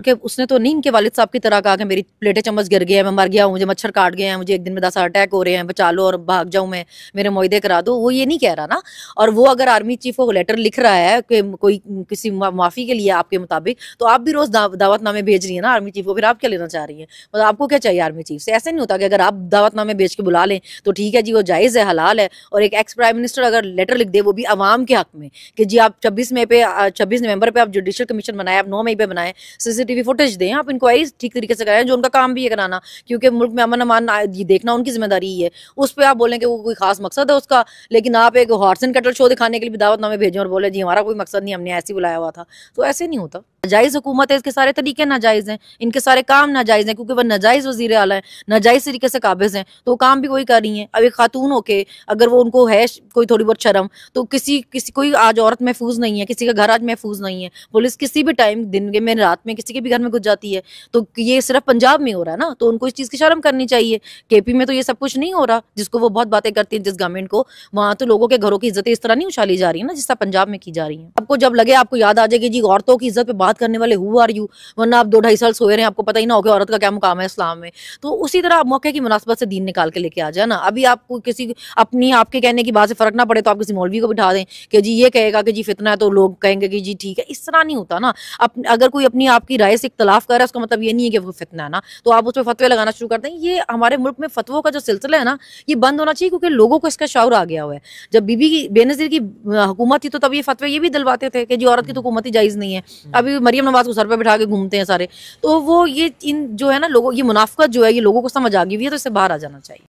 कि उसने तो नहीं इनके वालिद साहब की तरह कहा कि मेरी प्लेटें चम्मच गिर गए हैं, मैं मर गया हूँ, मुझे मच्छर काट गए हैं, मुझे एक दिन में 10 अटैक हो रहे हैं, बचा लो और भाग जाऊँ मैं, मेरे मुआहदे करा दो। वो ये नहीं कह रहा ना। और वो अगर आर्मी चीफ को लेटर लिख रहा है कि कोई किसी माफी के लिए आपके मुताबिक, तो आप भी रोज दावतनामे भेज रही है ना आर्मी चीफ को, फिर आप क्या लेना चाह रही है? मतलब आपको क्या चाहिए आर्मी चीफ से? ऐसे नहीं होता कि अगर आप दावतनामे भेज के बुला लें तो ठीक है जी, वो जायज़ है, हलाल है। और एक एक्स प्राइम मिनिस्टर अगर लेटर लिख दे, वो भी अवाम के हक में, कि जी आप 26 नवंबर पे आप जुडिशल कमीशन बनाए, आप 9 मई पे बनाए, सीसीटीवी फुटेज दें, आप इंक्वायरी ठीक तरीके से कराएं, जो उनका काम भी है कराना, क्योंकि मुल्क में अमन अमान देखना उनकी जिम्मेदारी ही है। उस पर आप बोलें कि वो कोई खास मकसद है उसका, लेकिन आप एक हॉर्स एंड कैटल शो दिखाने के लिए भी दावतनामे भेजें और बोले जी हमारा कोई मकसद नहीं, हमने ऐसे ही बुलाया हुआ था, तो ऐसे नहीं होता। नाजायज हुकूमत है, इसके सारे तरीके नाजायज हैं, इनके सारे काम नाजायज हैं, क्योंकि वह नाजायज वजीर आला है, नाजायज तरीके से काबिज हैं, तो काम भी वही कर रही हैं। अब एक खातून होके अगर वो उनको है कोई थोड़ी बहुत शर्म, तो किसी किसी कोई आज औरत महफूज नहीं है, किसी का घर आज महफूज नहीं है। पुलिस किसी भी टाइम दिन में रात में किसी के भी घर में घुस जाती है, तो ये सिर्फ पंजाब में हो रहा है ना, तो उनको इस चीज़ की शर्म करनी चाहिए। केपी में तो ये सब कुछ नहीं हो रहा, जिसको वो बहुत बातें करती हैं जिस गवर्नमेंट को, वहाँ तो लोगों के घरों की इज्जतें इस तरह नहीं उछाली जा रही है ना, जिस तरह पंजाब में की जा रही है। आपको जब लगे, आपको याद आ जाएगी जी औरतों की इज्जत पे बात करने वाले हु आर यू, वरना आप 2-2.5 साल सोए रहे हैं, आपको पता ही ना हो कि औरत का क्या मुकाम है इस्लाम में। तो उसी तरह आप मौके की मुनासबत से दीन निकाल के लेके आ जाए ना। अभी आपको किसी अपनी आपके कहने की बात से फर्क ना पड़े तो आप किसी मौलवी को बिठा दें कि जी ये कहेगा कि जी फितना है, तो लोग कहेंगे कि जी ठीक है। इस तरह नहीं होता ना। अगर कोई अपनी आपकी राय से इख्तलाफ कर रहा है, उसका मतलब ये नहीं है कि वो फितना है ना, तो आप उस पर फतवे लगाना शुरू करते हैं। ये हमारे मुल्क में फतवों का जो सिलसिला है ना, ये बंद होना चाहिए, क्योंकि लोगों को इसका शऊर आ गया हुआ है। जब बीबी की बेनजीर की हुकूमत थी, तो तब ये फतवे ये भी दिलवाते थे कि जी औरत की तो हुकूमत ही जायज़ नहीं है। अभी मरियम नवाज को सर पे बिठा के घूमते हैं सारे। तो वो ये इन जो है ना, लोगों, ये मुनाफिकत जो है, ये लोगों को समझ आ गई हुई है, तो इससे बाहर आ जाना चाहिए।